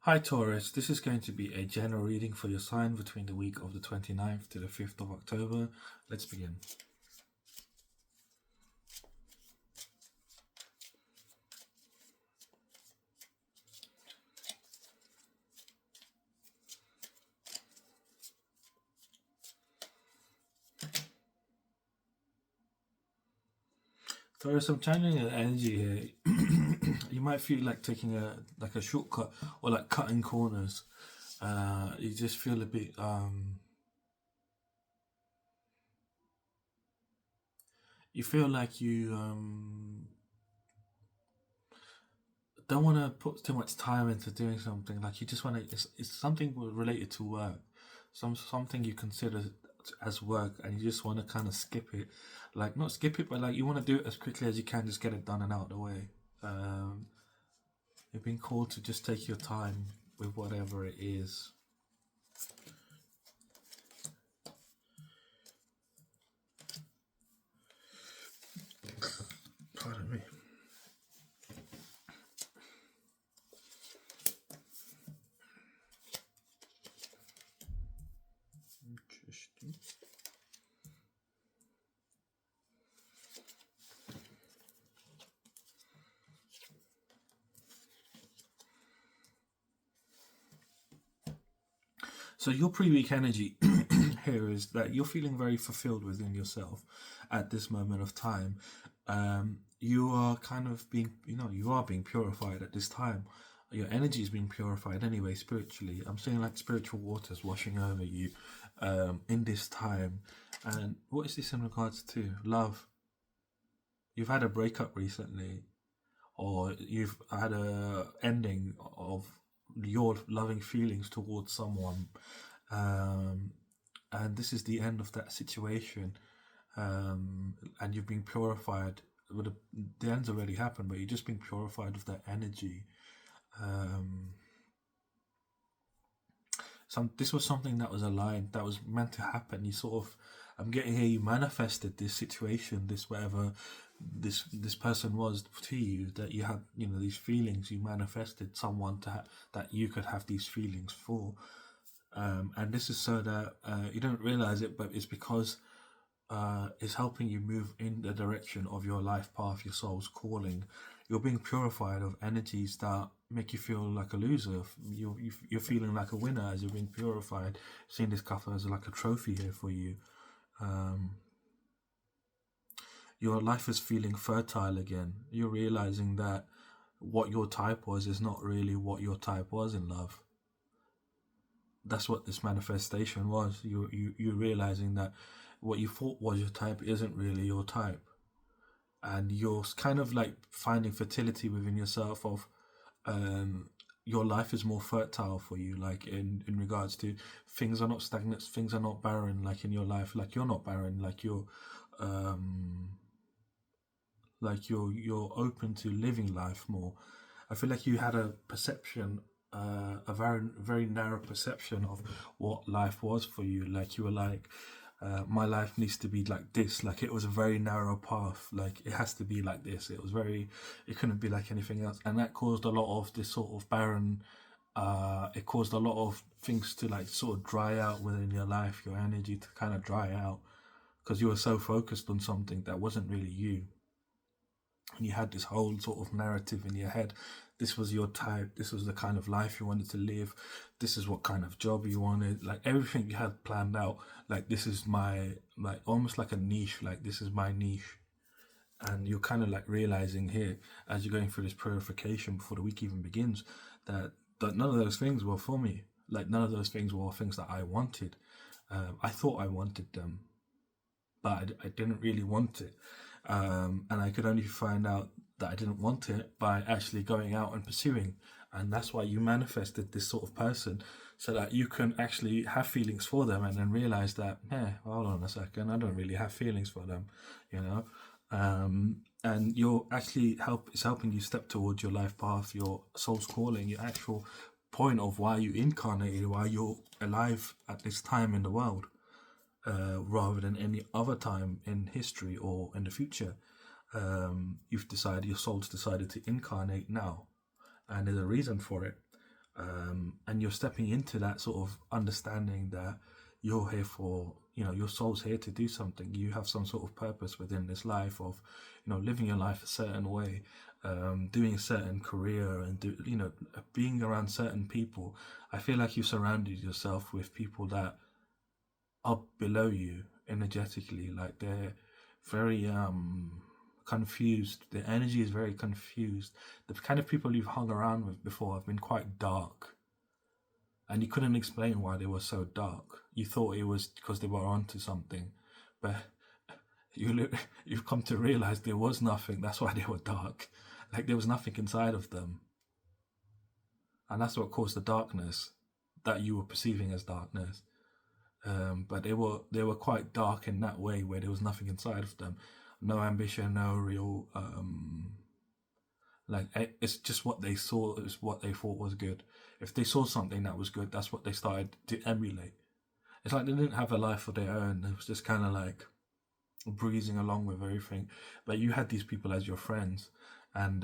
Hi Taurus, this is going to be a general reading for your sign between the week of the 29th to the 5th of October. Let's begin. Taurus, I'm channeling an energy here. You might feel like taking a shortcut or like cutting corners. You just feel a bit you feel like you don't want to put too much time into doing something. Like you just want to. It's something related to work, something you consider as work, and you just want to kind of skip it. Like not skip it, but like you want to do it as quickly as you can, just get it done and out of the way. Um, you've been called to just take your time with whatever it is. Pardon me. Interesting. So your pre-week energy here is that you're feeling very fulfilled within yourself at this moment of time. You are kind of being, you are being purified at this time. Your energy is being purified anyway, spiritually. I'm saying like spiritual waters washing over you in this time. And what is this in regards to? Love. You've had a breakup recently, or you've had a ending of your loving feelings towards someone, um, and this is the end of that situation, and you've been purified. Well, the end's already happened, but you've just been purified of that energy. Um, this was something that was aligned, that was meant to happen. You sort of, I'm getting here, you manifested this situation, this whatever this person was to you, that you had, these feelings. You manifested someone that you could have these feelings for, and this is so that you don't realize it, but it's because is helping you move in the direction of your life path, your soul's calling. You're being purified of energies that make you feel like a loser. You're feeling like a winner as you're being purified. Seeing this cup as like a trophy here for you. Your life is feeling fertile again. You're realizing that what your type was is not really what your type was in love. That's what this manifestation was. You realizing that what you thought was your type isn't really your type, and you're kind of like finding fertility within yourself of your life is more fertile for you, like in regards to things are not stagnant, things are not barren, like in your life, like you're not barren, like you're open to living life more. I feel like you had a perception, a very narrow perception of what life was for you. Like you were like, my life needs to be like this. Like it was a very narrow path. Like it has to be like this. It couldn't be like anything else, and that caused a lot of this sort of barren. It caused a lot of things to like sort of dry out within your life, your energy to kind of dry out, because you were so focused on something that wasn't really you. And you had this whole sort of narrative in your head. This was your type, this was the kind of life you wanted to live, this is what kind of job you wanted, like everything you had planned out. Like this is my, like almost like a niche, like this is my niche. And you're kind of like realizing here as you're going through this purification before the week even begins, that none of those things were for me. Like none of those things were things that I wanted. I thought I wanted them, but I didn't really want it. And I could only find out that I didn't want it by actually going out and pursuing. And that's why you manifested this sort of person, so that you can actually have feelings for them and then realize that, hold on a second, I don't really have feelings for them, you know? And you're actually it's helping you step towards your life path, your soul's calling, your actual point of why you incarnated, why you're alive at this time in the world. Rather than any other time in history or in the future. Your soul's decided to incarnate now, and there's a reason for it. And you're stepping into that sort of understanding that you're here for, your soul's here to do something. You have some sort of purpose within this life of, living your life a certain way, doing a certain career, and being around certain people. I feel like you surrounded yourself with people that are below you energetically. Like they're very confused. The energy is very confused. The kind of people you've hung around with before have been quite dark, and you couldn't explain why they were so dark. You thought it was because they were onto something, but you've come to realize there was nothing. That's why they were dark. Like there was nothing inside of them, and that's what caused the darkness that you were perceiving as darkness. But they were quite dark in that way, where there was nothing inside of them, no ambition, no real like it's just what they saw is what they thought was good. If they saw something that was good, that's what they started to emulate. It's like they didn't have a life of their own. It was just kind of like breezing along with everything. But you had these people as your friends, and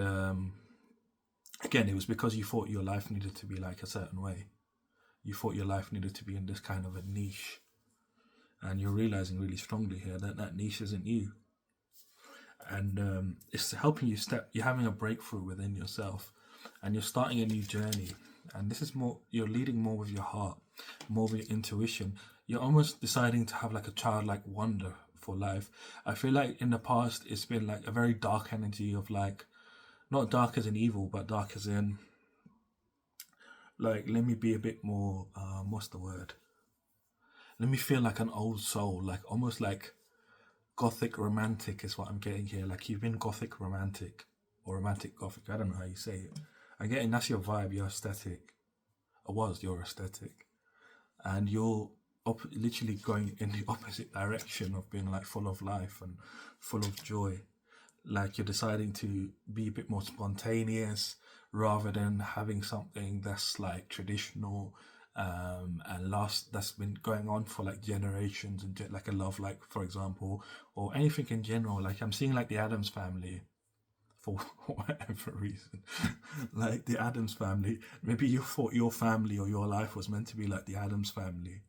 again, it was because you thought your life needed to be like a certain way. You thought your life needed to be in this kind of a niche, and you're realizing really strongly here that that niche isn't you. And it's helping you step. You're having a breakthrough within yourself, and you're starting a new journey. And this is more, you're leading more with your heart, more with your intuition. You're almost deciding to have like a childlike wonder for life. I feel like in the past it's been like a very dark energy of like, not dark as in evil, but dark as in like, let me be a bit more what's the word, let me feel like an old soul, like almost like gothic romantic is what I'm getting here. Like you've been gothic romantic, or romantic gothic, I don't know how you say it. I'm getting that's your vibe, your aesthetic, or was your aesthetic. And you're literally going in the opposite direction of being like full of life and full of joy. Like you're deciding to be a bit more spontaneous rather than having something that's like traditional, and last, that's been going on for like generations, and like a love, like for example, or anything in general. Like I'm seeing like the Adams family for whatever reason. Like the Adams family, maybe you thought your family or your life was meant to be like the Adams family.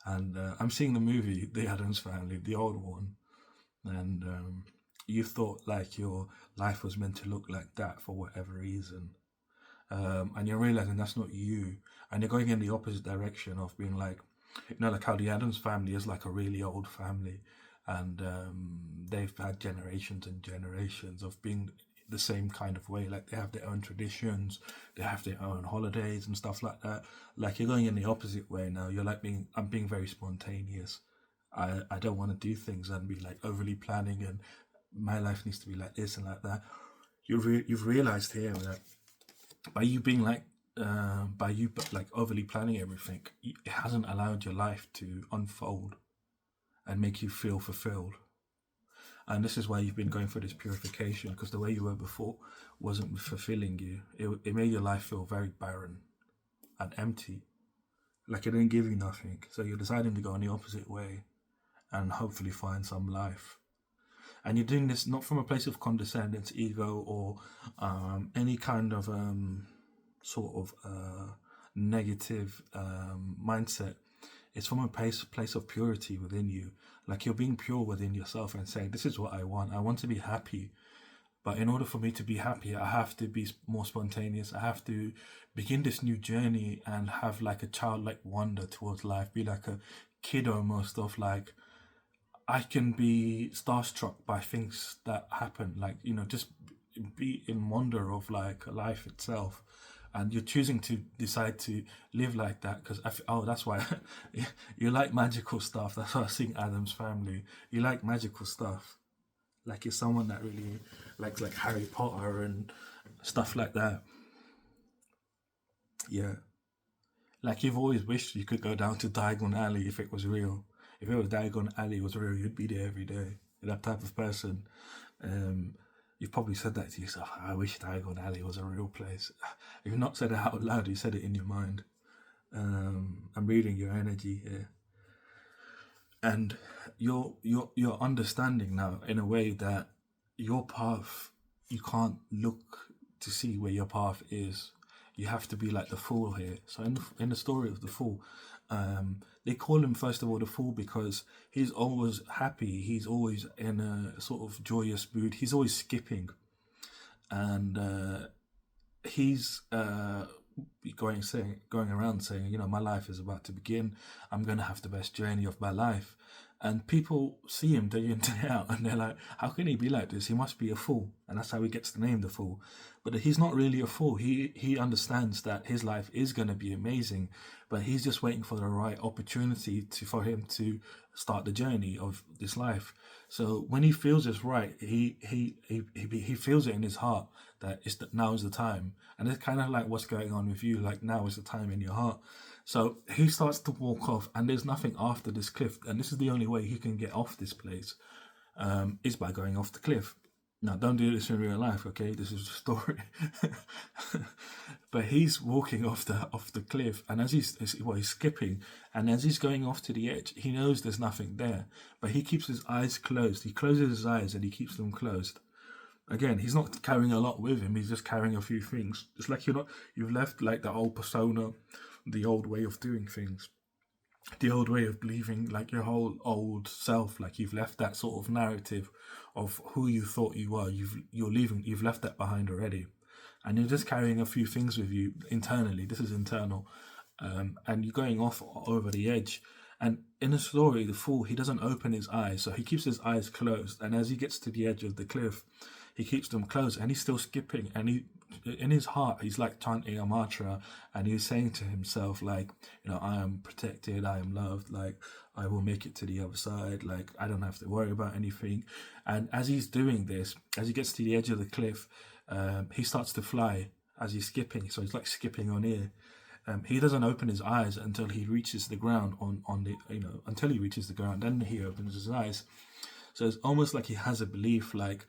And I'm seeing the movie The Adams Family, the old one, and you thought like your life was meant to look like that for whatever reason, and you're realizing that's not you, and you're going in the opposite direction of being like, like how the Adams family is like a really old family, and they've had generations and generations of being the same kind of way. Like they have their own traditions, they have their own holidays and stuff like that. Like you're going in the opposite way now. You're like I'm being very spontaneous. I don't want to do things and be like overly planning, and my life needs to be like this and like that. You've realized here that by you being like by you like overly planning everything, it hasn't allowed your life to unfold and make you feel fulfilled. And this is why you've been going through this purification, because the way you were before wasn't fulfilling you. It made your life feel very barren and empty, like it didn't give you nothing. So you're deciding to go in the opposite way and hopefully find some life. And you're doing this not from a place of condescendence, ego, or any kind of sort of negative mindset. It's from a place of purity within you. Like you're being pure within yourself and saying, this is what I want. I want to be happy. But in order for me to be happy, I have to be more spontaneous. I have to begin this new journey and have like a childlike wonder towards life. Be like a kid almost, of like, I can be starstruck by things that happen. Like, just be in wonder of like life itself. And you're choosing to decide to live like that because that's why you like magical stuff. That's why I sing Adam's Family. You like magical stuff, like you're someone that really likes like Harry Potter and stuff like that. Yeah, like you've always wished you could go down to Diagon Alley if it was real. If it was Diagon Alley was real, you'd be there every day. You're that type of person. Um, You've probably said that to yourself. I wish Diagon Alley was a real place. If you've not said it out loud, you said it in your mind. I'm reading your energy here, and you're understanding now in a way that your path, you can't look to see where your path is. You have to be like the fool here. So in the story of the fool, they call him first of all the fool because he's always happy. He's always in a sort of joyous mood. He's always skipping, and he's going around saying, you know, my life is about to begin. I'm going to have the best journey of my life. And people see him day in, day out, and they're like, how can he be like this? He must be a fool. And that's how he gets the name, the fool. But he's not really a fool. He understands that his life is going to be amazing, but he's just waiting for the right opportunity for him to start the journey of this life. So when he feels it's right, he feels it in his heart that now is the time. And it's kind of like what's going on with you, like now is the time in your heart. So he starts to walk off, and there's nothing after this cliff. And this is the only way he can get off this place, is by going off the cliff. Now, don't do this in real life, okay? This is a story. But he's walking off the cliff, and as he's skipping, and as he's going off to the edge, he knows there's nothing there. But he keeps his eyes closed. He closes his eyes and he keeps them closed. Again, he's not carrying a lot with him. He's just carrying a few things. It's like you've left like the old persona, the old way of doing things, the old way of believing, like your whole old self. Like you've left that sort of narrative of who you thought you were. You've left that behind already, and you're just carrying a few things with you internally. This is internal, and you're going off over the edge. And in the story, the fool, he doesn't open his eyes, so he keeps his eyes closed. And as he gets to the edge of the cliff, he keeps them closed, and he's still skipping. And in his heart, he's like chanting a mantra, and he's saying to himself, like, you know, I am protected, I am loved, like I will make it to the other side, like I don't have to worry about anything. And as he's doing this, as he gets to the edge of the cliff, he starts to fly as he's skipping. So he's like skipping on air. He doesn't open his eyes until he reaches the ground until he reaches the ground. Then he opens his eyes. So it's almost like he has a belief, like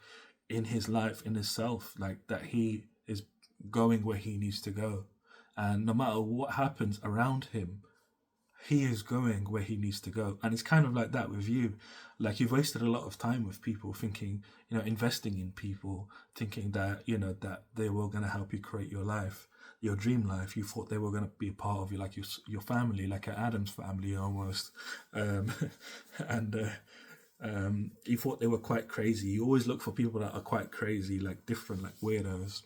in his life, in himself, like that he is going where he needs to go. And no matter what happens around him, he is going where he needs to go. And it's kind of like that with you. Like you've wasted a lot of time with people thinking, you know, investing in people, thinking that, you know, that they were going to help you create your life, your dream life. You thought they were going to be a part of you, like your family, like an Adams family almost. You thought they were quite crazy. You always look for people that are quite crazy, like different, like weirdos.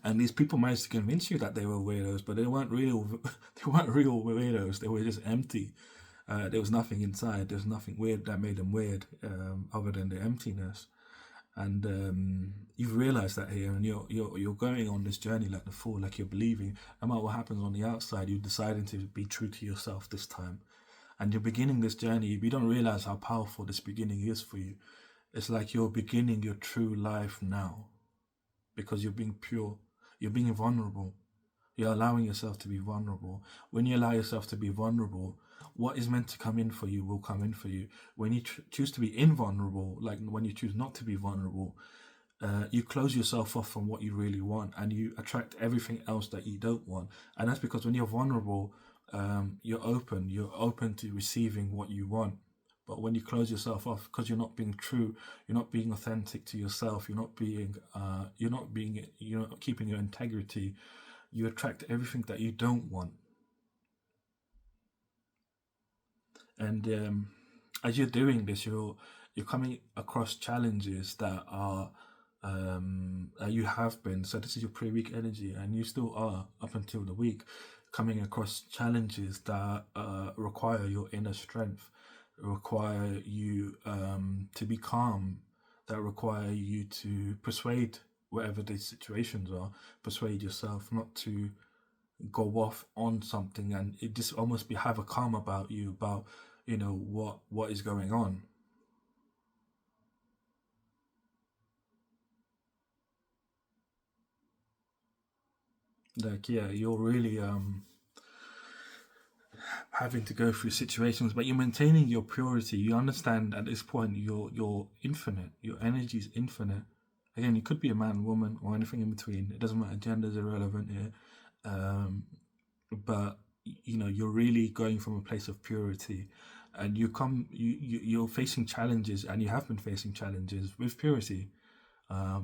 And these people managed to convince you that they were weirdos, but they weren't real. They weren't real weirdos. They were just empty. There was nothing inside. There's nothing weird that made them weird, other than the emptiness. And you've realized that here, and you're going on this journey like the fool, like you're believing. No matter what happens on the outside, you're deciding to be true to yourself this time, and you're beginning this journey. You don't realize how powerful this beginning is for you. It's like you're beginning your true life now, because you're being pure, you're being vulnerable. You're allowing yourself to be vulnerable. When you allow yourself to be vulnerable, what is meant to come in for you will come in for you. When you choose to be invulnerable, like when you choose not to be vulnerable, you close yourself off from what you really want, and you attract everything else that you don't want. And that's because when you're vulnerable, you're open to receiving what you want. But when you close yourself off, because you're not being true, you're not being authentic to yourself, you're not keeping your integrity, you attract everything that you don't want. And as you're doing this, you're coming across challenges that are you have been. So this is your pre-week energy, and you still are up until the week coming across challenges that require your inner strength, require you to be calm, that require you to persuade whatever the situations are, persuade yourself not to go off on something, and it just almost have a calm about you, about, you know, what is going on. Like, yeah, you're really having to go through situations, but you're maintaining your purity. You understand at this point you're infinite. Your energy is infinite. Again, you could be a man, woman, or anything in between. It doesn't matter. Gender is irrelevant here. But you know, you're really going from a place of purity, and you're facing challenges, and you have been facing challenges with purity.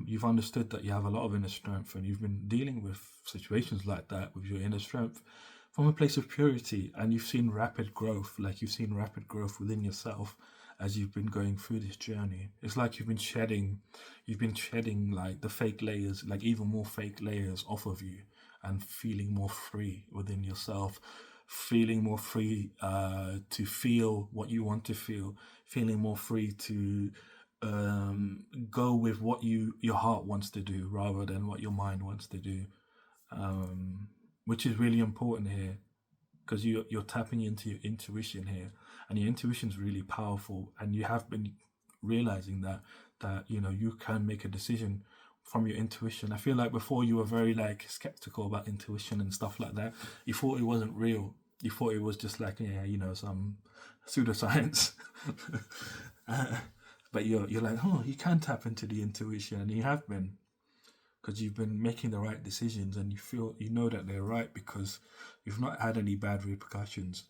You've understood that you have a lot of inner strength, and you've been dealing with situations like that with your inner strength from a place of purity, and you've seen rapid growth. Like, you've seen rapid growth within yourself as you've been going through this journey. It's like you've been shedding like the fake layers, like even more fake layers off of you, and feeling more free within yourself, feeling more free to feel what you want to feel, feeling more free to go with what your heart wants to do rather than what your mind wants to do, which is really important here, because you're tapping into your intuition here, and your intuition is really powerful, and you have been realizing that you can make a decision from your intuition. I feel like before you were very like skeptical about intuition and stuff like that. You thought it wasn't real. You thought it was just like, yeah, some pseudoscience. But you're like, oh, you can tap into the intuition, and you have been, because you've been making the right decisions, and you know that they're right because you've not had any bad repercussions,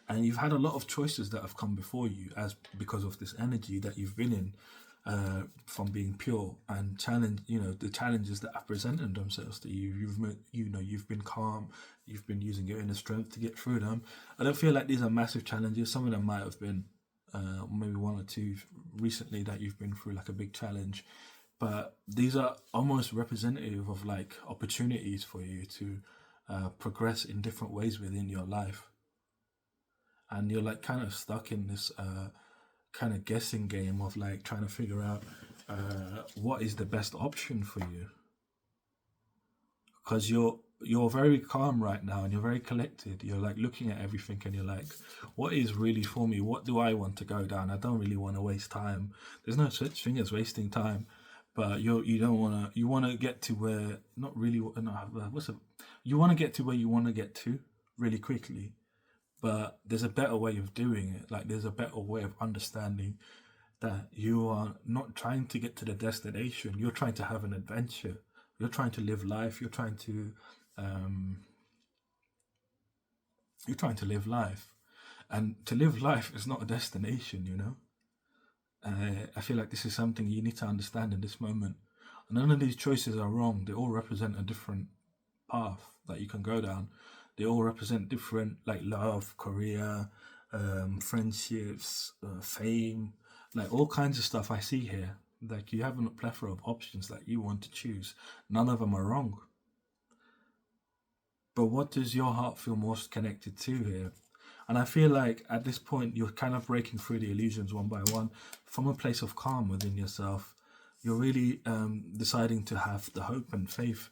and you've had a lot of choices that have come before you because of this energy that you've been in, from being pure, and the challenges that have presented themselves to you. You've been calm. You've been using your inner strength to get through them. I don't feel like these are massive challenges. Some of them might have been maybe one or two recently that you've been through like a big challenge, but these are almost representative of like opportunities for you to progress in different ways within your life. And you're like kind of stuck in this kind of guessing game of like trying to figure out what is the best option for you, because you're very calm right now, and you're very collected. You're like looking at everything, and you're like, what is really for me? What do I want to go down? I don't really want to waste time. There's no such thing as wasting time, but you don't want to. You want to get to where not really. No, you want to get to where you want to get to really quickly, but there's a better way of doing it. Like, there's a better way of understanding that you are not trying to get to the destination. You're trying to have an adventure. You're trying to live life. You're trying to live life, and to live life is not a destination. I feel like this is something you need to understand in this moment. None of these choices are wrong. They all represent a different path that you can go down. They all represent different, like, love, career, friendships, fame, like all kinds of stuff I see here. Like, you have a plethora of options that you want to choose. None of them are wrong. But what does your heart feel most connected to here? And I feel like at this point, you're kind of breaking through the illusions one by one from a place of calm within yourself. You're really deciding to have the hope and faith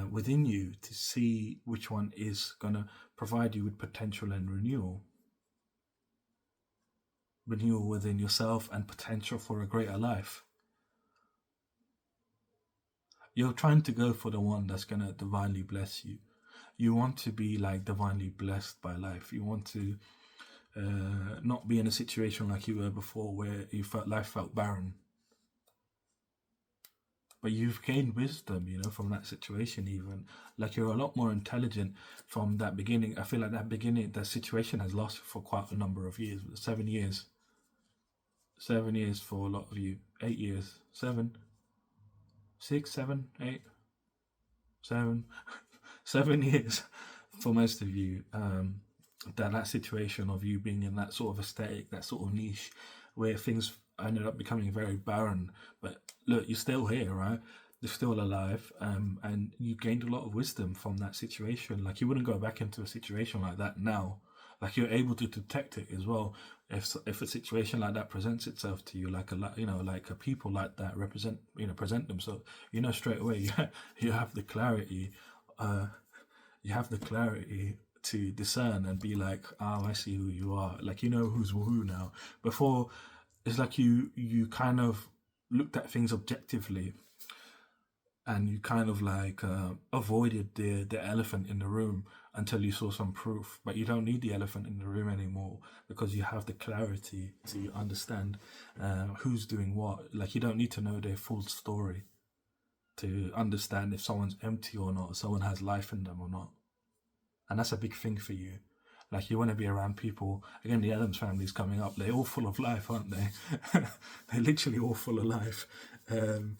within you to see which one is going to provide you with potential and renewal. Renewal within yourself and potential for a greater life. You're trying to go for the one that's going to divinely bless you. You want to be like divinely blessed by life. You want to not be in a situation like you were before where life felt barren. But you've gained wisdom, from that situation even. Like, you're a lot more intelligent from that beginning. I feel like that situation has lasted for quite a number of years. 7 years. 7 years for a lot of you. 8 years. 7. 6, 7, 8. 7. 7 years for most of you. That situation of you being in that sort of aesthetic, that sort of niche, where things ended up becoming very barren. But look, you're still here, right? You're still alive, and you gained a lot of wisdom from that situation. Like, you wouldn't go back into a situation like that now. Like, you're able to detect it as well. If a situation like that presents itself to you, like a people like that present themselves, straight away you have the clarity. You have the clarity to discern and be like, oh, I see who you are. Like, who's who now. Before, it's like you kind of looked at things objectively, and you kind of like avoided the elephant in the room until you saw some proof. But you don't need the elephant in the room anymore, because you have the clarity to understand who's doing what. Like, you don't need to know their full story to understand if someone's empty or not, or someone has life in them or not. And that's a big thing for you. Like you want to be around people. Again, the Adams family's coming up. They're all full of life, aren't they? They're literally all full of life. And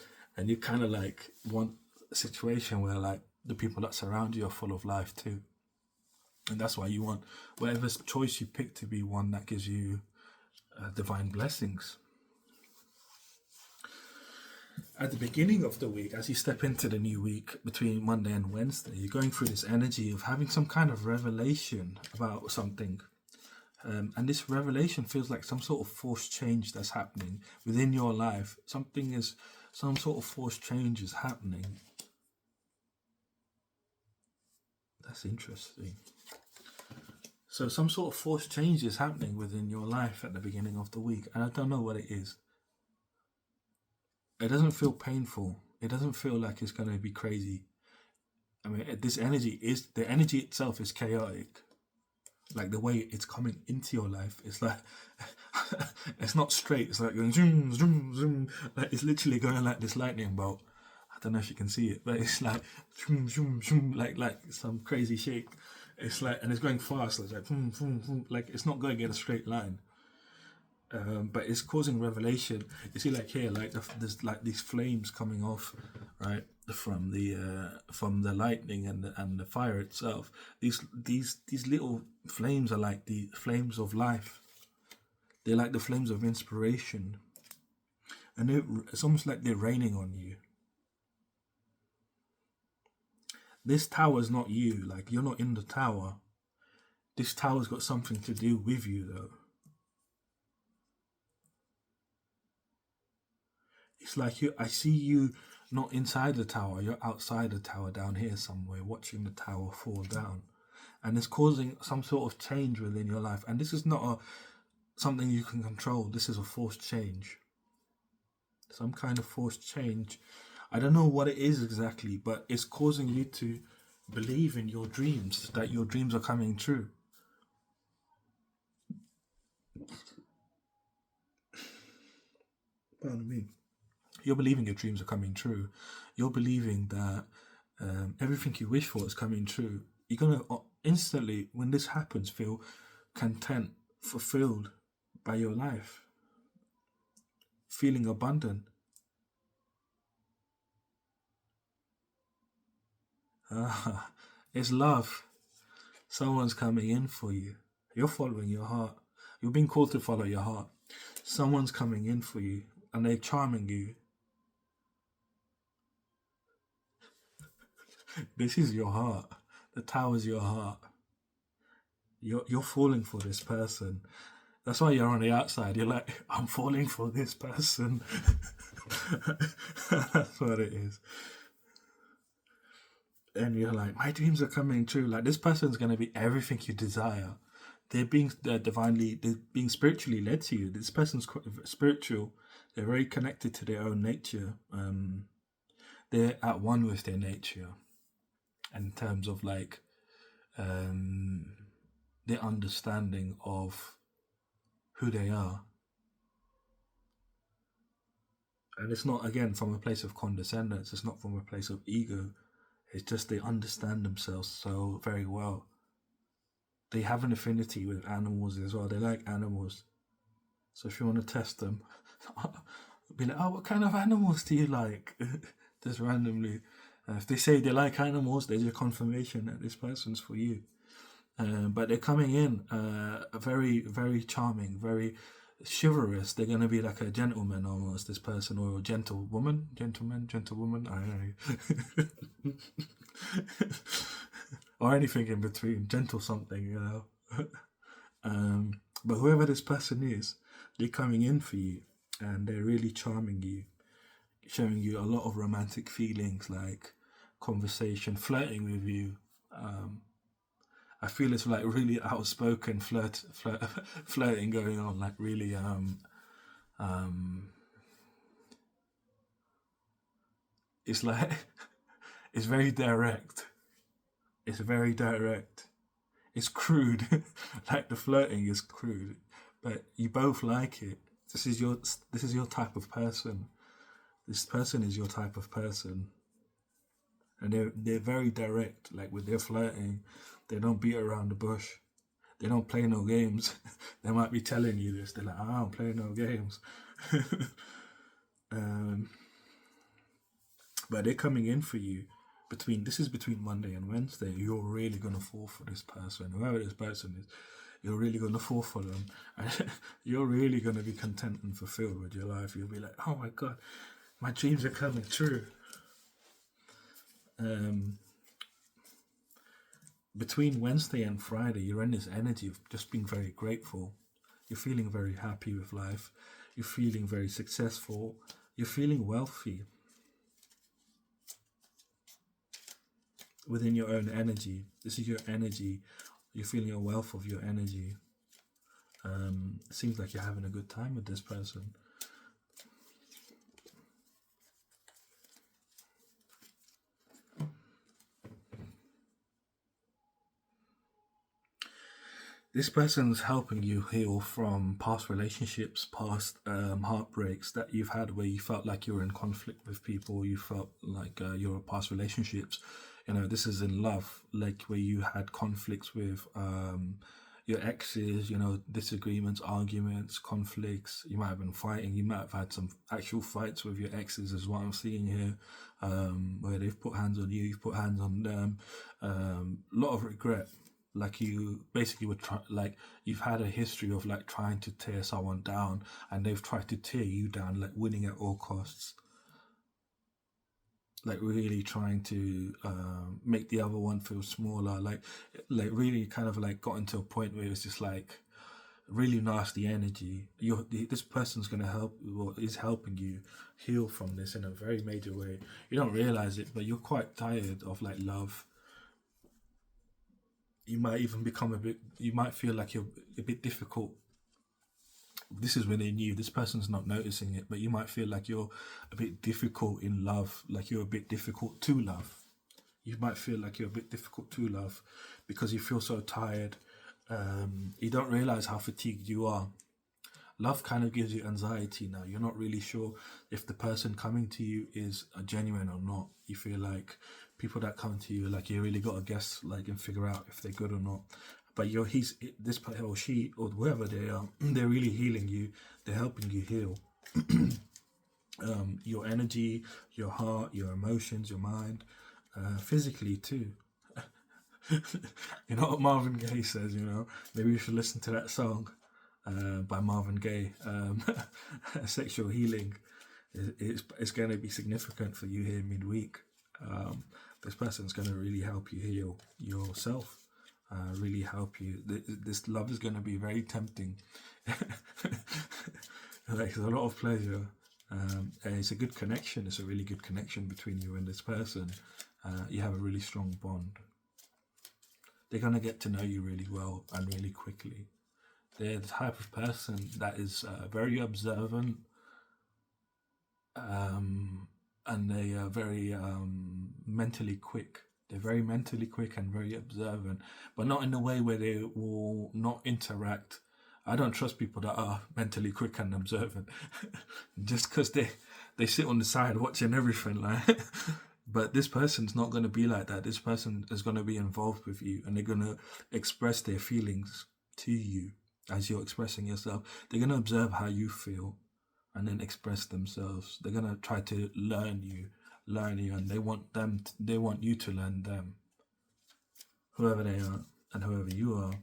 you kind of like want a situation where like the people that surround you are full of life too. And that's why you want whatever choice you pick to be one that gives you divine blessings. At the beginning of the week, as you step into the new week between Monday and Wednesday, you're going through this energy of having some kind of revelation about something. And this revelation feels like some sort of forced change that's happening within your life. Some sort of forced change is happening. That's interesting. So some sort of forced change is happening within your life at the beginning of the week. And I don't know what it is. It doesn't feel painful. It doesn't feel like it's going to be crazy. I mean, the energy itself is chaotic. Like the way it's coming into your life, it's like, it's not straight. It's like going zoom, zoom, zoom. Like it's literally going like this lightning bolt. I don't know if you can see it, but it's like zoom, zoom, zoom, like some crazy shake. It's like, and it's going fast. It's like, boom, boom, boom. Like it's not going in a straight line. But it's causing revelation. You see, like here, like there's like these flames coming off, right, from the lightning and the fire itself. These little flames are like the flames of life. They're like the flames of inspiration, and it's almost like they're raining on you. This tower is not you. Like you're not in the tower. This tower's got something to do with you, though. It's like I see you not inside the tower, you're outside the tower down here somewhere, watching the tower fall down. And it's causing some sort of change within your life. And this is not something you can control. This is a forced change. Some kind of forced change. I don't know what it is exactly, but it's causing you to believe in your dreams, that your dreams are coming true. Pardon me. You're believing your dreams are coming true. You're believing that everything you wish for is coming true. You're going to instantly, when this happens, feel content, fulfilled by your life, feeling abundant. It's love. Someone's coming in for you. You're following your heart. You're being called to follow your heart. Someone's coming in for you, and they're charming you. This is your heart. The tower's your heart. You're falling for this person. That's why you're on the outside. You're like, I'm falling for this person. That's what it is. And you're like, my dreams are coming true. Like this person's going to be everything you desire. They're being spiritually led to you. This person's spiritual. They're very connected to their own nature. They're at one with their nature. And in terms of like their understanding of who they are. And it's not, again, from a place of condescendence. It's not from a place of ego. It's just they understand themselves so very well. They have an affinity with animals as well. They like animals. So if you want to test them, be like, oh, what kind of animals do you like? Just randomly. If they say they like animals, there's a confirmation that this person's for you. But they're coming in very, very charming, very chivalrous. They're going to be like a gentleman almost, this person, or a gentlewoman, I don't know. Or anything in between, gentle something, you know. But whoever this person is, they're coming in for you, and they're really charming you, showing you a lot of romantic feelings, like conversation, flirting with you. I feel it's like really outspoken flirting going on, like really it's like it's very direct. It's very direct. It's crude. Like the flirting is crude, but you both like it. This is your type of person. This person is your type of person. And they're very direct, like with their flirting. They don't beat around the bush. They don't play no games. They might be telling you this. They're like, I don't play no games. um, but they're coming in for you between Monday and Wednesday. You're really gonna fall for this person, whoever this person is. You're really gonna fall for them, and you're really gonna be content and fulfilled with your life. You'll be like, oh my god, my dreams are coming true. Between Wednesday and Friday, you're in this energy of just being very grateful. You're feeling very happy with life. You're feeling very successful. You're feeling wealthy within your own energy. This is your energy. You're feeling a wealth of your energy. It seems like you're having a good time with this person. This person's helping you heal from past relationships, past heartbreaks that you've had where you felt like you were in conflict with people, you felt like your past relationships, this is in love, like where you had conflicts with your exes, disagreements, arguments, conflicts. You might have been fighting, you might have had some actual fights with your exes, is what I'm seeing here, where they've put hands on you, you've put hands on them. A lot of regret. Like you basically would try, like you've had a history of like trying to tear someone down, and they've tried to tear you down, like winning at all costs, like really trying to make the other one feel smaller, like really kind of like gotten to a point where it's just like really nasty energy. This person's gonna help, or is helping you heal from this in a very major way. You don't realize it, but you're quite tired of like love. You might even you might feel like you're a bit difficult. This is within you. This person's not noticing it, but you might feel like you're a bit difficult in love, like you're a bit difficult to love. You might feel like you're a bit difficult to love because you feel so tired. You don't realize how fatigued you are. Love kind of gives you anxiety now. You're not really sure if the person coming to you is genuine or not. You feel like people that come to you, like you really got to guess, like, and figure out if they're good or not. But this or she or whoever they are, they're really healing you. They're helping you heal. Your energy, your heart, your emotions, your mind, physically too. You know what Marvin Gaye says, maybe you should listen to that song by Marvin Gaye, Sexual Healing. It's going to be significant for you here midweek. This person's going to really help you heal yourself, really help you. This love is going to be very tempting. Like, it's a lot of pleasure, and it's a good connection. It's a really good connection between you and this person. You have a really strong bond. They're going to get to know you really well and really quickly. They're the type of person that is very observant, and they are very mentally quick. They're very mentally quick and very observant, but not in a way where they will not interact. I don't trust people that are mentally quick and observant just because they sit on the side watching everything, like. But this person's not going to be like that. This person is going to be involved with you, and they're going to express their feelings to you as you're expressing yourself. They're going to observe how you feel and then express themselves. They're going to try to learn you, and they want you to learn them. Whoever they are and whoever you are,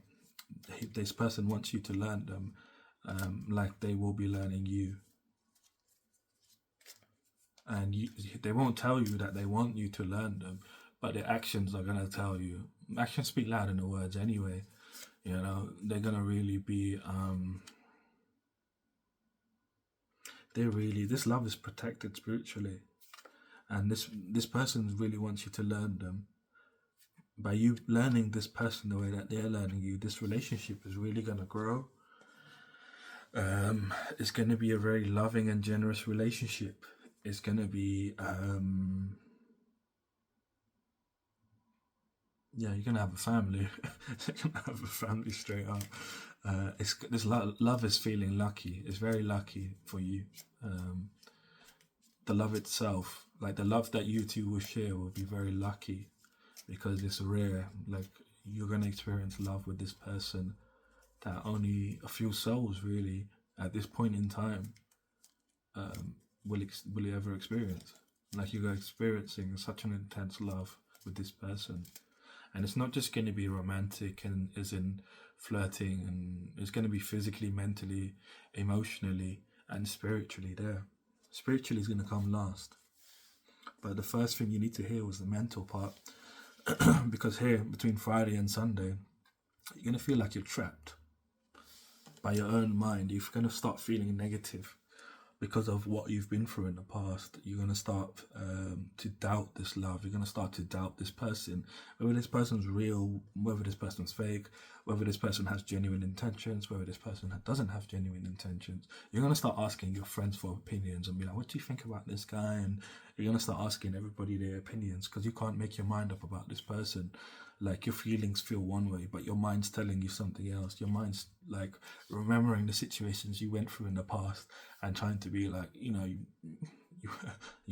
this person wants you to learn them, like they will be learning you. And they won't tell you that they want you to learn them, but their actions are going to tell you. Actions speak louder than the words anyway. They're going to really be... this love is protected spiritually. And this person really wants you to learn them. By you learning this person the way that they're learning you, this relationship is really going to grow. It's going to be a very loving and generous relationship. It's going to be, you're going to have a family. You're going to have a family straight up. This love is feeling lucky. It's very lucky for you. The love itself, like the love that you two will share, will be very lucky because it's rare. Like, you're going to experience love with this person that only a few souls really at this point in time will ever experience. Like you're experiencing such an intense love with this person, and it's not just going to be romantic and as in flirting, and it's going to be physically, mentally, emotionally, and spiritually there. Spiritually is going to come last, but the first thing you need to hear was the mental part, because here between Friday and Sunday, you're going to feel like you're trapped by your own mind. You're going to start feeling negative because of what you've been through in the past. You're going to start to doubt this love. You're going to start to doubt this person, whether this person's real, whether this person's fake, whether this person has genuine intentions, whether this person doesn't have genuine intentions. You're going to start asking your friends for opinions and be like, what do you think about this guy? And you're going to start asking everybody their opinions, because you can't make your mind up about this person. Like your feelings feel one way, but your mind's telling you something else. Your mind's like remembering the situations you went through in the past and trying to be like, you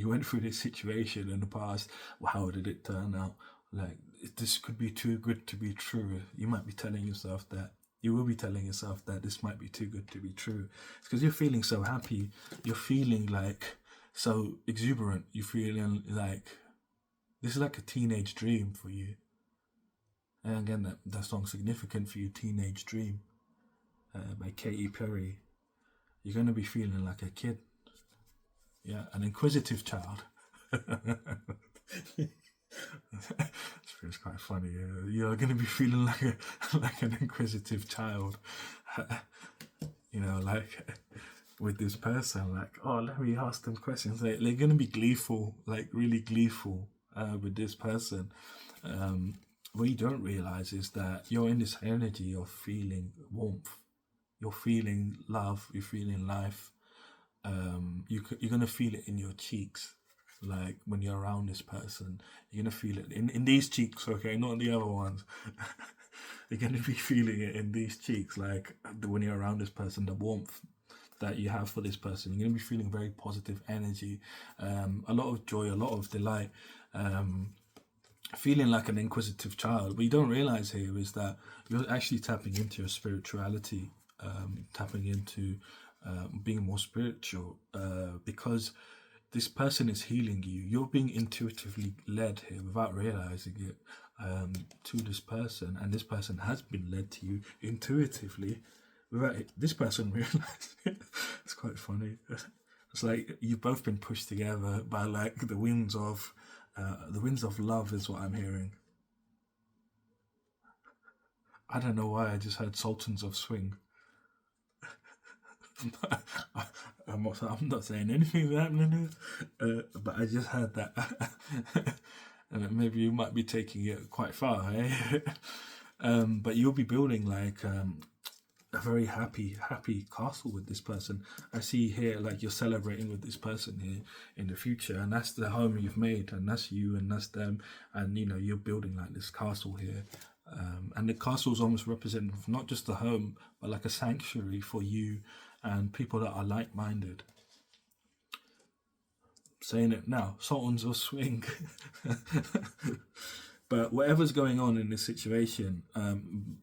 went through this situation in the past. Well, how did it turn out? Like, this could be too good to be true. You might be telling yourself that. You will be telling yourself that this might be too good to be true. It's because you're feeling so happy. You're feeling like so exuberant. You're feeling like this is like a teenage dream for you. And again, that song's significant for you, Teenage Dream, by Katy Perry. You're going to be feeling like a kid. Yeah, an inquisitive child. It's quite funny. You're going to be feeling like an inquisitive child. Like with this person, like, oh, let me ask them questions. They're going to be gleeful, like really gleeful with this person. What you don't realize is that you're in this energy of feeling warmth, you're feeling love, you're feeling life. You're going to feel it in your cheeks. Like when you're around this person, you're going to feel it in these cheeks, okay, not in the other ones. You're going to be feeling it in these cheeks, like when you're around this person, the warmth that you have for this person. You're going to be feeling very positive energy, a lot of joy, a lot of delight. Feeling like an inquisitive child. What you don't realize here is that you're actually tapping into your spirituality, tapping into being more spiritual, because this person is healing you. You're being intuitively led here without realizing it to this person, and this person has been led to you intuitively without this person realizing it. It's quite funny. It's like you've both been pushed together by like the winds of love is what I'm hearing. I don't know why I just heard Sultans of Swing. I'm not saying anything's happening here, but I just heard that. And maybe you might be taking it quite far, eh? But you'll be building like a very happy castle with this person. I see here like you're celebrating with this person here in the future, and that's the home you've made, and that's you and that's them, and you're building like this castle here, and the castle is almost representative of not just a home but like a sanctuary for you and people that are like-minded. Saying it now, Sultans of Swing. But whatever's going on in this situation,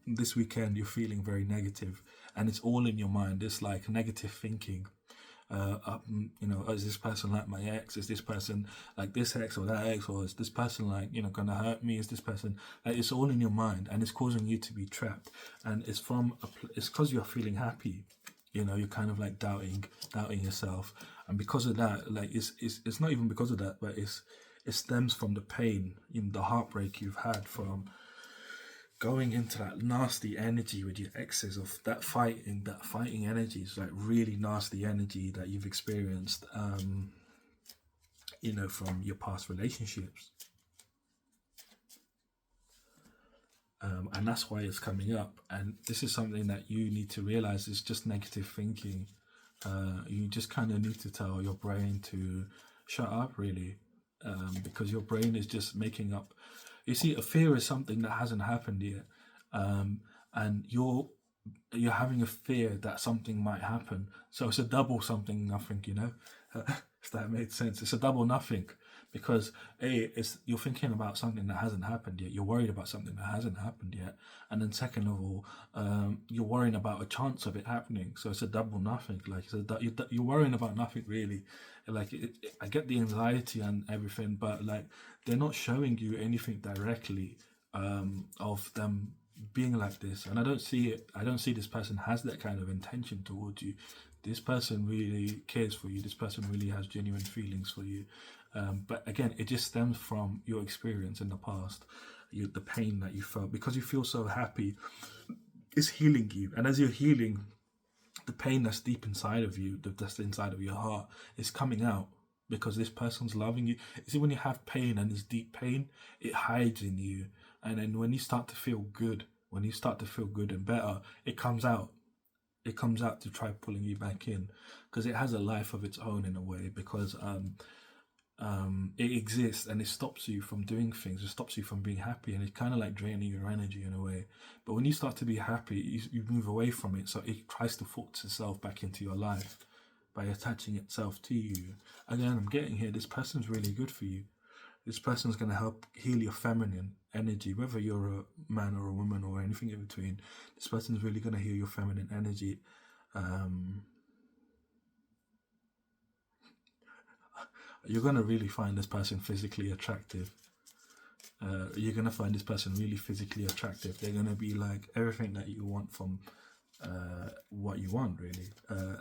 this weekend you're feeling very negative, and it's all in your mind. It's like negative thinking. Is this person like my ex? Is this person like this ex or that ex? Or is this person like, gonna hurt me? Is this person like, it's all in your mind, and it's causing you to be trapped. And it's it's because you're feeling happy. You're kind of like doubting yourself, and because of that, like it's not even because of that, but it stems from the pain, the heartbreak you've had from going into that nasty energy with your exes, of that fighting energy. Is like really nasty energy that you've experienced, from your past relationships. And that's why it's coming up. And this is something that you need to realize is just negative thinking. You just kind of need to tell your brain to shut up, really. Because your brain is just making up. You see, a fear is something that hasn't happened yet, and you're having a fear that something might happen. So it's a double something nothing, if that made sense. It's a double nothing, because it's you're thinking about something that hasn't happened yet. You're worried about something that hasn't happened yet, and then second of all, you're worrying about a chance of it happening. So it's a double nothing. Like you're worrying about nothing really. Like I get the anxiety and everything, but like they're not showing you anything directly of them being like this, and I don't see it. I don't see this person has that kind of intention towards you. This person really cares for you. This person really has genuine feelings for you. But again, it just stems from your experience in the past, the pain that you felt because you feel so happy. It's healing you, and as you're healing, the pain that's deep inside of you, that's inside of your heart, is coming out because this person's loving you. You see, when you have pain and this deep pain, it hides in you, and then when you start to feel good, when you start to feel good and better, it comes out. It comes out to try pulling you back in because it has a life of its own in a way because it exists and it stops you from doing things. It stops you from being happy, and it's kind of like draining your energy in a way. But when you start to be happy, you move away from it, so it tries to force itself back into your life by attaching itself to you. Again, I'm getting here, this person's really good for you. This person's going to help heal your feminine energy, whether you're a man or a woman or anything in between. This person's really going to heal your feminine energy. You're going to really find this person physically attractive. You're going to find this person really physically attractive. They're going to be like everything that you want from what you want, really,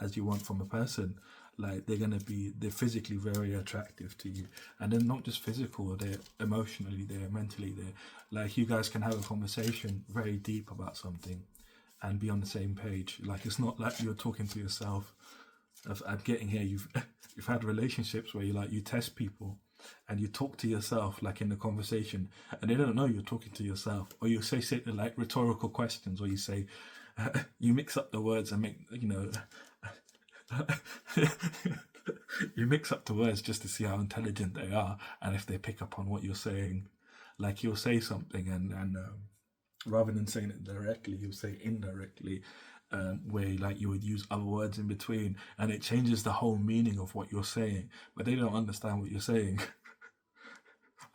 as you want from a person. Like they're physically very attractive to you, and they're not just physical, they're emotionally, they're mentally, they're like, you guys can have a conversation very deep about something and be on the same page. Like, it's not like you're talking to yourself. I'm getting here, you've had relationships where you test people and you talk to yourself like in the conversation, and they don't know you're talking to yourself, or you say like rhetorical questions, or you say you mix up the words and make you mix up the words just to see how intelligent they are and if they pick up on what you're saying. Like, you'll say something and rather than saying it directly, you'll say indirectly, where like you would use other words in between, and it changes the whole meaning of what you're saying, but they don't understand what you're saying.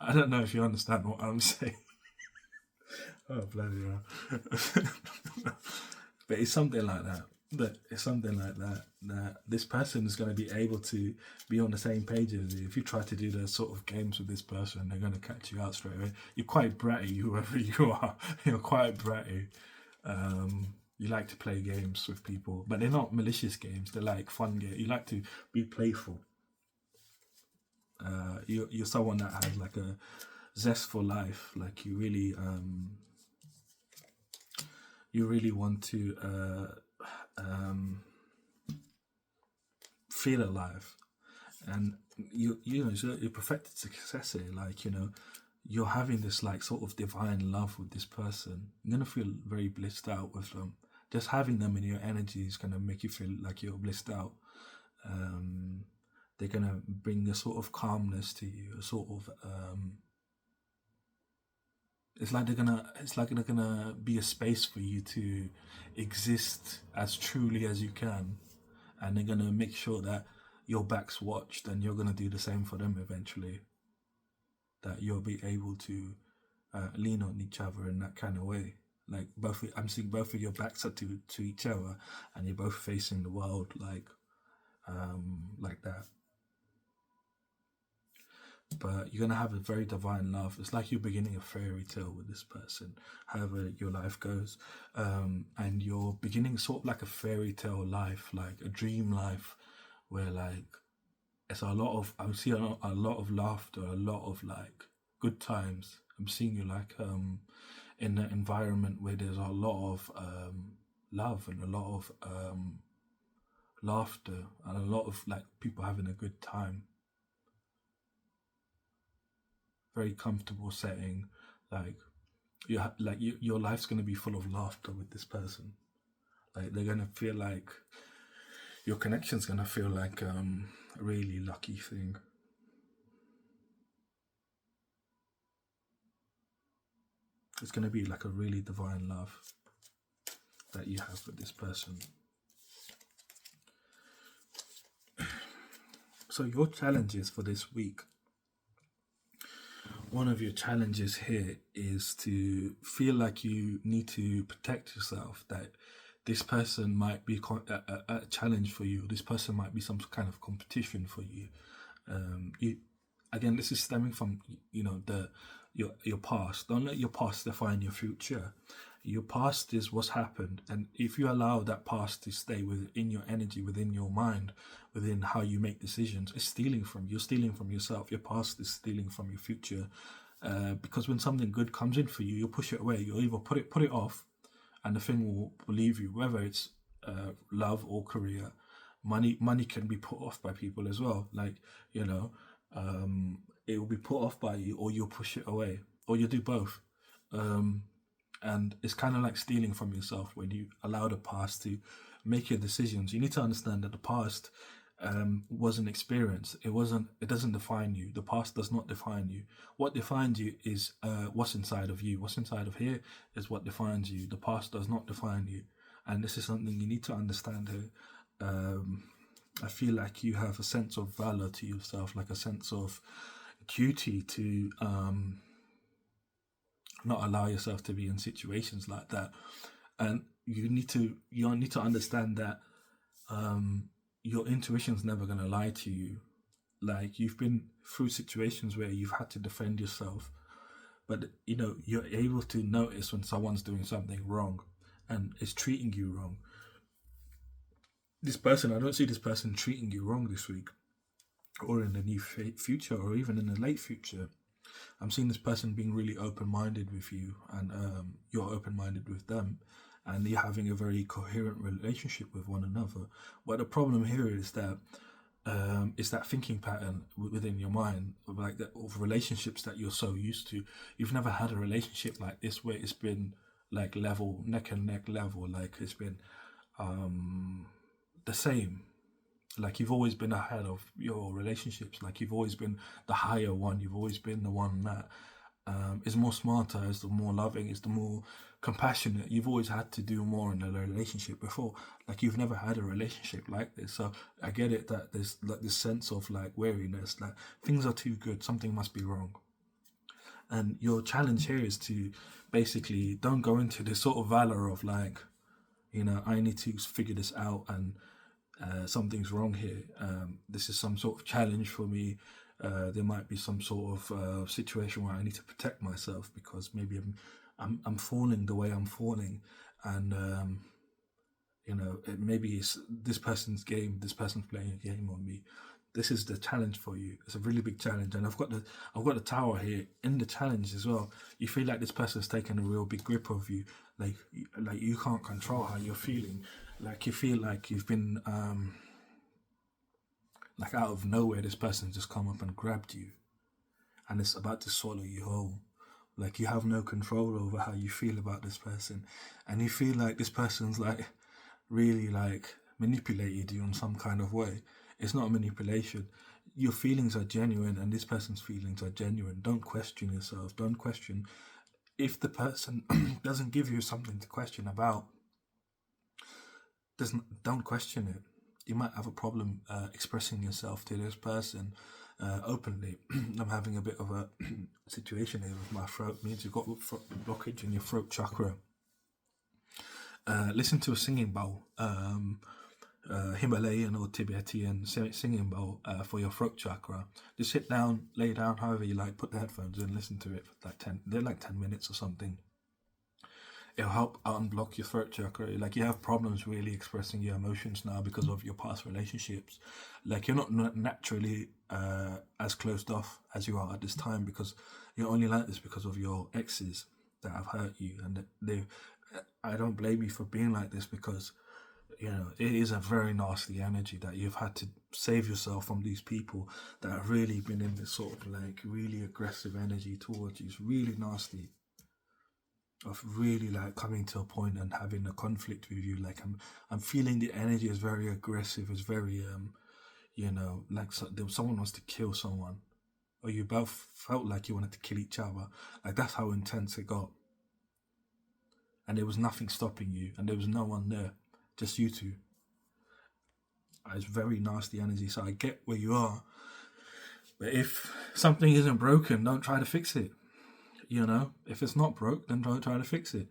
I don't know if you understand what I'm saying. Oh, bloody hell. But it's something like that. That this person is going to be able to be on the same page as you. If you try to do the sort of games with this person, they're going to catch you out straight away. You're quite bratty, whoever you are. You're quite bratty. You like to play games with people, but they're not malicious games. They're like fun games. You like to be playful. You're someone that has like a zest for life. Like, you really want to feel alive, and you're perfected success here. Like, you're having this like sort of divine love with this person. You're gonna feel very blissed out with them. Just having them in your energy is gonna make you feel like you're blissed out. They're gonna bring a sort of calmness to you, a sort of it's like they're gonna be a space for you to exist as truly as you can, and they're gonna make sure that your back's watched, and you're gonna do the same for them eventually. That you'll be able to lean on each other in that kind of way. Like, I'm seeing both of your backs are to each other, and you're both facing the world like that. But you're gonna have a very divine love. It's like you're beginning a fairy tale with this person, however your life goes, and you're beginning sort of like a fairy tale life, like a dream life, where like it's a lot of, I see a lot of laughter, a lot of like good times. I'm seeing you like in an environment where there's a lot of love and a lot of laughter and a lot of like people having a good time. Very comfortable setting, like your life's gonna be full of laughter with this person. Like, they're gonna feel like your connection's gonna feel like a really lucky thing. It's gonna be like a really divine love that you have with this person. So your challenges for this week one of your challenges here is to feel like you need to protect yourself, that this person might be a challenge for you, this person might be some kind of competition for you. You again, this is stemming from, the your past. Don't let your past define your future. Your past is what's happened, and if you allow that past to stay within your energy, within your mind, within how you make decisions, it's stealing from you. You're stealing from yourself. Your past is stealing from your future. Because when something good comes in for you, you'll push it away. You'll either put it off, and the thing will leave you. Whether it's love or career, money can be put off by people as well. Like, you know, it will be put off by you, or you'll push it away, or you do both. And it's kind of like stealing from yourself when you allow the past to make your decisions. You need to understand that the past was an experience. It doesn't define you. The past does not define you. What defines you is what's inside of you. What's inside of here is what defines you. The past does not define you, and this is something you need to understand here. I feel like you have a sense of valor to yourself, like a sense of duty to not allow yourself to be in situations like that. And you need to understand that your intuition's never going to lie to you. Like, you've been through situations where you've had to defend yourself, but you're able to notice when someone's doing something wrong and is treating you wrong. I don't see this person treating you wrong this week, or in the near future, or even in the late future. I'm seeing this person being really open-minded with you, and you're open-minded with them, and you're having a very coherent relationship with one another. But the problem here is that it's that thinking pattern within your mind of like that of relationships that you're so used to. You've never had a relationship like this where it's been like level, neck and neck level. Like, it's been the same. Like, you've always been ahead of your relationships. Like, you've always been the higher one. You've always been the one that is more smarter, is the more loving, is the more compassionate. You've always had to do more in a relationship before. Like, you've never had a relationship like this. So I get it that there's like this sense of like wariness, like things are too good, something must be wrong. And your challenge here is to basically don't go into this sort of valor of like, I need to figure this out, and something's wrong here. This is some sort of challenge for me. There might be some sort of situation where I need to protect myself because maybe I'm falling the way I'm falling, and maybe it's this person's game. This person's playing a game on me. This is the challenge for you. It's a really big challenge, and I've got the tower here in the challenge as well. You feel like this person's taken a real big grip of you, like you can't control how you're feeling. Like, you feel like you've been like out of nowhere, this person just come up and grabbed you, and it's about to swallow you whole. Like, you have no control over how you feel about this person, and you feel like this person's like really like manipulated you in some kind of way. It's not a manipulation. Your feelings are genuine, and this person's feelings are genuine. Don't question yourself. Don't question if the person doesn't give you something to question about. Don't question it. You might have a problem expressing yourself to this person openly. I'm having a bit of a situation here with my throat. It means you've got blockage in your throat chakra. Listen to a singing bowl, Himalayan or Tibetan singing bowl for your throat chakra. Just sit down, lay down, however you like. Put the headphones in, listen to it for like 10. They're like 10 minutes or something. It'll help unblock your throat chakra. Like, you have problems really expressing your emotions now because of your past relationships. Like, you're not naturally as closed off as you are at this time, because you're only like this because of your exes that have hurt you, and I don't blame you for being like this, because it is a very nasty energy that you've had to save yourself from these people that have really been in this sort of like really aggressive energy towards you. It's really nasty. Of really like coming to a point and having a conflict with you. Like, I'm feeling the energy is very aggressive. It's very like someone wants to kill someone, or you both felt like you wanted to kill each other. Like, that's how intense it got, and there was nothing stopping you, and there was no one there, just you two. It's very nasty energy. So I get where you are, But if something isn't broken, don't try to fix it. You know, if it's not broke, then don't try to fix it.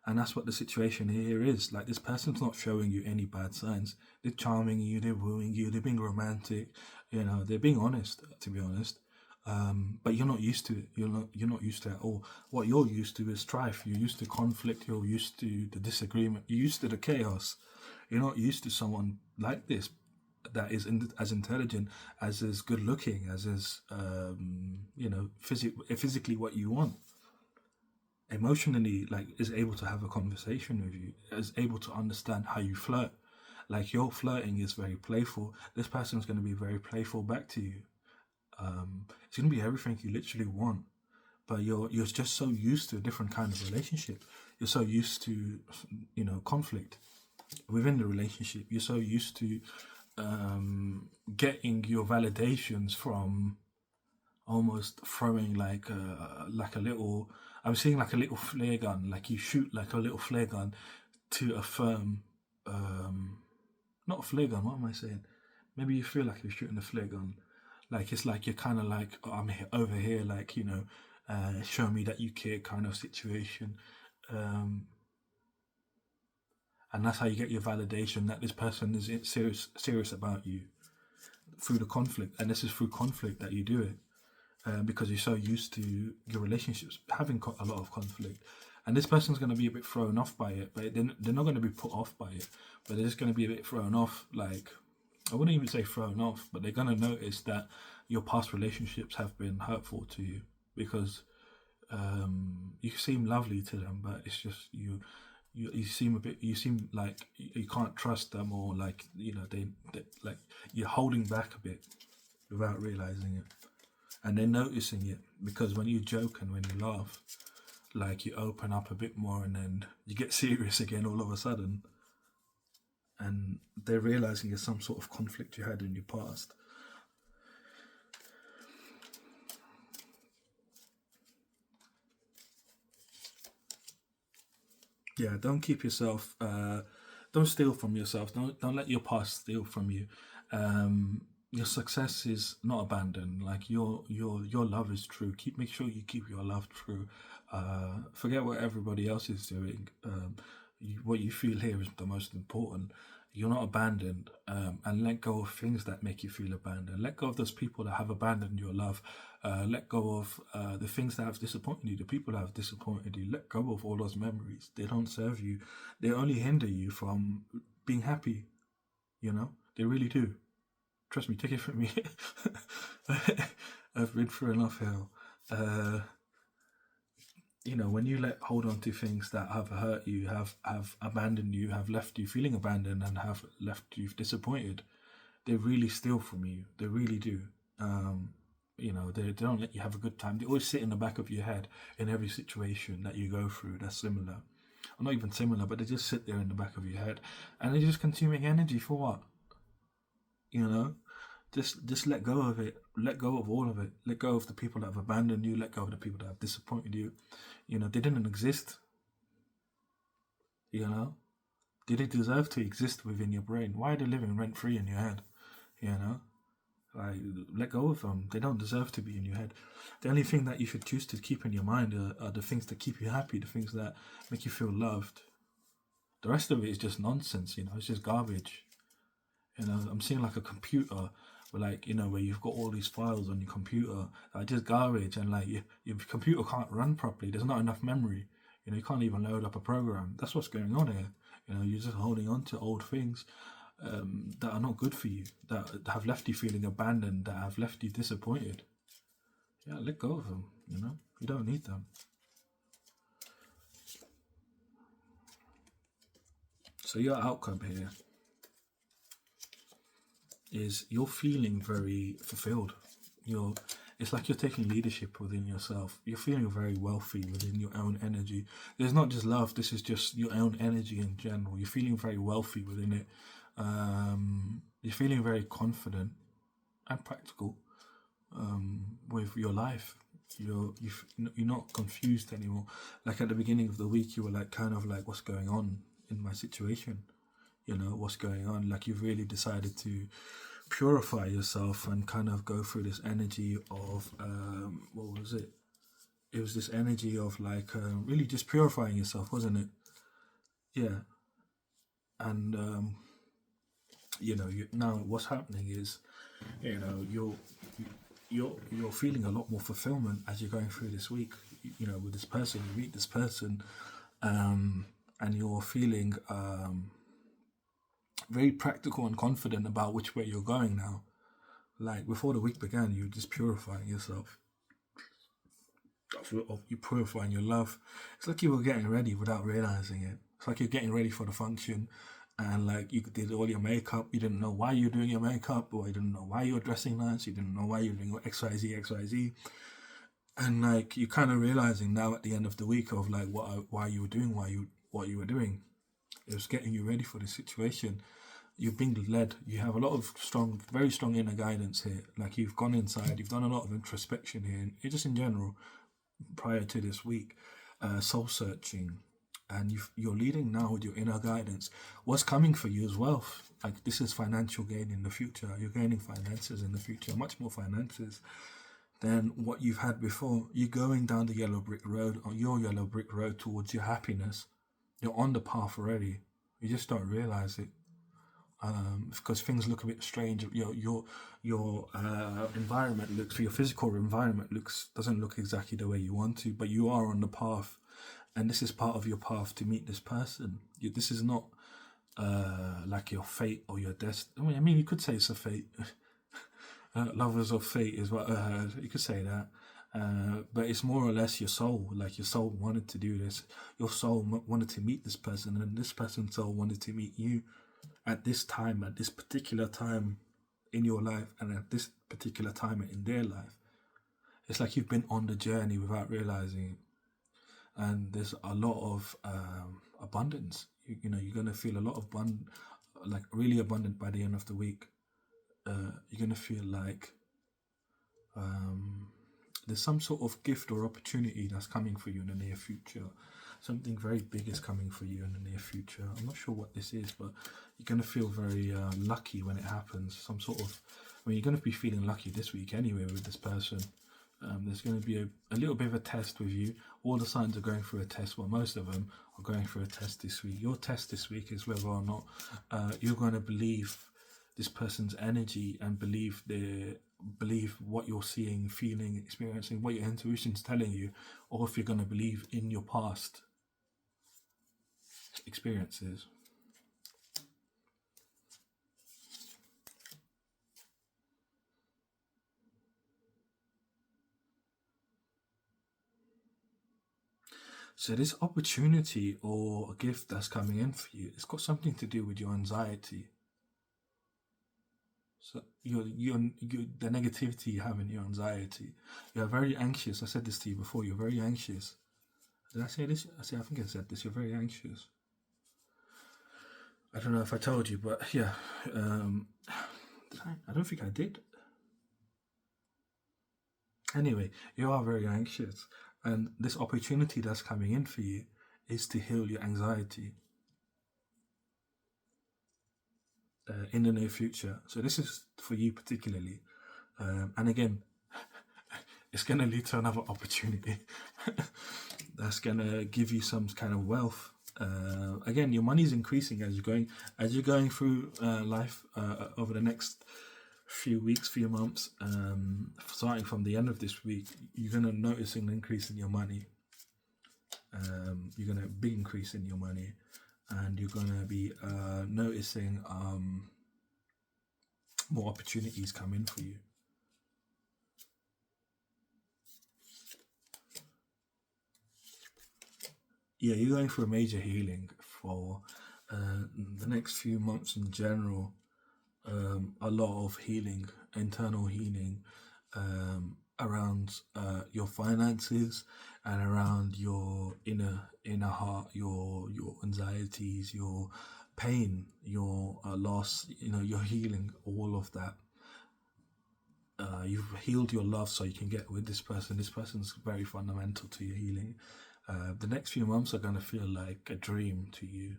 And that's what the situation here is. Like, this person's not showing you any bad signs. They're charming you, they're wooing you, they're being romantic. You know, they're being honest. To be honest, but you're not used to it. You're not used to it at all. What you're used to is strife. You're used to conflict. You're used to the disagreement. You're used to the chaos. You're not used to someone like this that is as intelligent, as is good looking, as is physically what you want. Emotionally, like, is able to have a conversation with you, is able to understand how you flirt. Like, your flirting is very playful. This person's going to be very playful back to you. It's going to be everything you literally want, but you're just so used to a different kind of relationship. You're so used to, conflict within the relationship. You're so used to getting your validations from almost throwing like a little. I'm seeing like a little flare gun. Like, you shoot like a little flare gun to affirm. Not a flare gun. What am I saying? Maybe you feel like you're shooting a flare gun. Like, it's like you're kind of like, oh, I'm here, over here, like, show me that you care kind of situation. And that's how you get your validation that this person is serious about you, through the conflict. And this is through conflict that you do it, because you're so used to your relationships having a lot of conflict. And this person's going to be a bit thrown off by it, but they're not going to be put off by it, but they're just going to be a bit thrown off. Like, I wouldn't even say thrown off, but they're going to notice that your past relationships have been hurtful to you, because you seem lovely to them, but it's just you seem like you can't trust them, or like, they like, you're holding back a bit without realizing it, and they're noticing it, because when you joke and when you laugh, like, you open up a bit more, and then you get serious again all of a sudden, and they're realizing there's some sort of conflict you had in your past. Yeah, don't keep yourself. Don't steal from yourself. Don't let your past steal from you. Your success is not abandoned. Like, your love is true. Make sure you keep your love true. Forget what everybody else is doing. What you feel here is the most important. You're not abandoned, and let go of things that make you feel abandoned. Let go of those people that have abandoned your love. Let go of the things that have disappointed you, the people that have disappointed you. Let go of all those memories. They don't serve you. They only hinder you from being happy. They really do. Trust me, take it from me. I've been through enough hell. When you hold on to things that have hurt you, have abandoned you, have left you feeling abandoned, and have left you disappointed, they really steal from you. They really do. They don't let you have a good time. They always sit in the back of your head in every situation that you go through that's similar. Or not even similar, but they just sit there in the back of your head, and they're just consuming energy for what? Just let go of it. Let go of all of it. Let go of the people that have abandoned you. Let go of the people that have disappointed you. They didn't exist. Did they deserve to exist within your brain? Why are they living rent free in your head? Like, let go of them. They don't deserve to be in your head. The only thing that you should choose to keep in your mind are the things that keep you happy, the things that make you feel loved. The rest of it is just nonsense. It's just garbage. I'm seeing like a computer where you've got all these files on your computer that are just garbage, and like your computer can't run properly. There's not enough memory. You can't even load up a program. That's what's going on here. You're just holding on to old things that are not good for you, that have left you feeling abandoned, that have left you disappointed. Yeah, let go of them. You don't need them. So your outcome here is you're feeling very fulfilled. It's like you're taking leadership within yourself. You're feeling very wealthy within your own energy. There's not just love, this is just your own energy in general. You're feeling very wealthy within it. You're feeling very confident and practical with your life. You're not confused anymore. Like, at the beginning of the week, you were like, kind of like, what's going on in my situation? What's going on? Like, you've really decided to purify yourself and kind of go through this energy of what was it? It was this energy of like really just purifying yourself, wasn't it? Yeah, and now what's happening is, you're feeling a lot more fulfillment as you're going through this week. With this person, you meet this person, and you're feeling very practical and confident about which way you're going now. Like before the week began, you were just purifying yourself. You purifying your love. It's like you were getting ready without realizing it. It's like you're getting ready for the function, and like you did all your makeup. You didn't know why you're doing your makeup, or you didn't know why you were dressing nice. You didn't know why you're doing XYZ, and like you kind of realizing now at the end of the week of like why you were doing what you were doing. It was getting you ready for the situation. You're being led. You have a lot of very strong inner guidance here. Like you've gone inside. You've done a lot of introspection here, and just in general prior to this week, soul searching, and you're leading now with your inner guidance. What's coming for you is wealth. Like this is financial gain in the future. You're gaining finances in the future, much more finances than what you've had before. You're going down the yellow brick road, or your yellow brick road towards your happiness. You're on the path already. You just don't realize it. Because things look a bit strange. Your environment your physical environment doesn't look exactly the way you want to, but you are on the path, and this is part of your path to meet this person. This is not like your fate or your destiny. I mean, you could say it's a fate. Lovers of fate is what you could say that. But it's more or less your soul. Like your soul wanted to do this. Your soul wanted to meet this person, and this person's soul wanted to meet you at this time, at this particular time in your life, and at this particular time in their life. It's like you've been on the journey without realizing it. And there's a lot of abundance. You're going to feel a lot of like really abundant by the end of the week. You're going to feel like there's some sort of gift or opportunity that's coming for you in the near future. Something very big is coming for you in the near future. I'm not sure what this is, but you're going to feel very lucky when it happens. You're going to be feeling lucky this week anyway with this person. There's going to be a little bit of a test with you. All the signs are going through a test. Well, most of them are going through a test this week. Your test this week is whether or not you're going to believe this person's energy and believe what you're seeing, feeling, experiencing, what your intuition's telling you, or if you're going to believe in your past experiences. So this opportunity or a gift that's coming in for you, it's got something to do with your anxiety. So the negativity you have in your anxiety. You're very anxious. I said this to you before. You're very anxious. Did I say this? I think I said this. You're very anxious. I don't know if I told you, but yeah. I don't think I did. Anyway, you are very anxious. And this opportunity that's coming in for you is to heal your anxiety in the near future. So this is for you particularly. And again, it's going to lead to another opportunity that's going to give you some kind of wealth. Again, your money's increasing as you're going through life over the next few weeks, few months. Starting from the end of this week, you're going to notice an increase in your money. You're going to big increase in your money, and you're going to be noticing more opportunities come in for you. Yeah, you're going through a major healing for the next few months in general. A lot of healing, internal healing around your finances and around your inner heart, your anxieties, your pain, your loss. You're healing all of that. You've healed your love so you can get with this person. This person's very fundamental to your healing. The next few months are going to feel like a dream to you.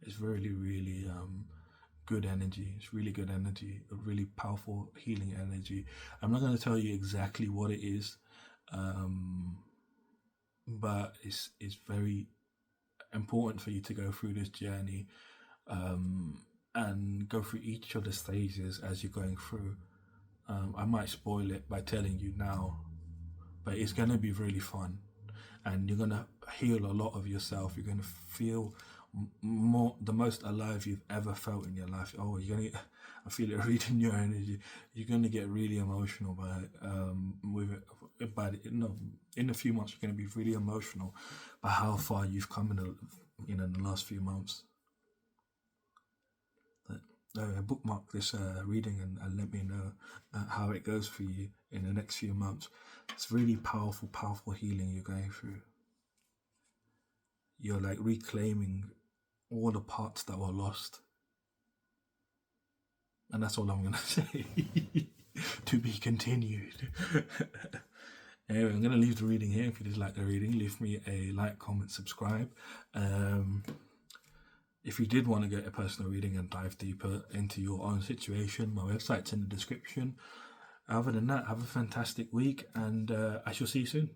It's really, really good energy. It's really good energy, a really powerful healing energy. I'm not going to tell you exactly what it is, but it's very important for you to go through this journey, and go through each of the stages as you're going through. I might spoil it by telling you now, but it's going to be really fun, and you're going to heal a lot of yourself. You're going to feel more, the most alive you've ever felt in your life. Oh, you're going to, I feel it reading your energy. You're going to get really emotional by it, with it. But no, in a few months, you're going to be really emotional by how far you've come in the last few months. Bookmark this reading, and let me know how it goes for you in the next few months. It's really powerful healing you're going through. You're like reclaiming all the parts that were lost. And that's all I'm going to say. To be continued. Anyway, I'm going to leave the reading here. If you did like the reading, leave me a like, comment, subscribe. If you did want to get a personal reading and dive deeper into your own situation, my website's in the description. Other than that, have a fantastic week, and I shall see you soon.